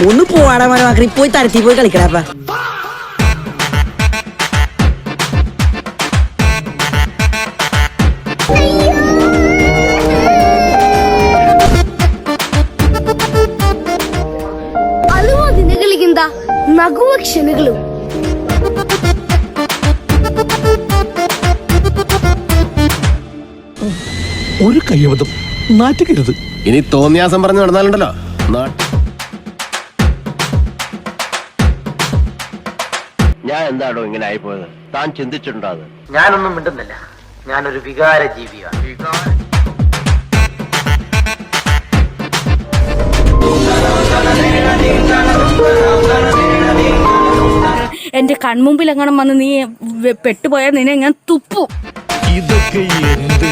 ഒന്ന് പോവാടാ മരമാക്കി പോയി തരത്തി പോയി കളിക്കടാപ്പ. ಅಳುವ ದಿನಗಳಿಗಿಂತ ನಗುವ ಕ್ಷಣಗಳು. ഒരു കയ്യബദ്ധം നാറ്റുകരുത്. ഇനി തോന്നിയാസം പറഞ്ഞു നടന്നാലുണ്ടല്ലോ. ഞാൻ എന്താണോ ഇങ്ങനെ ആയിപ്പോയത്? താൻ ചിന്തിച്ചിട്ടുണ്ടോ അത്? ഞാനൊന്നും മിണ്ടുന്നില്ല. ഞാനൊരു വികാര ജീവിയാണ്. എന്റെ കൺമുമ്പിൽ എങ്ങനെ വന്ന് നീ പെട്ടുപോയാൽ നിന്നെ ഞാൻ തുപ്പു. ഇതൊക്കെ എന്ത്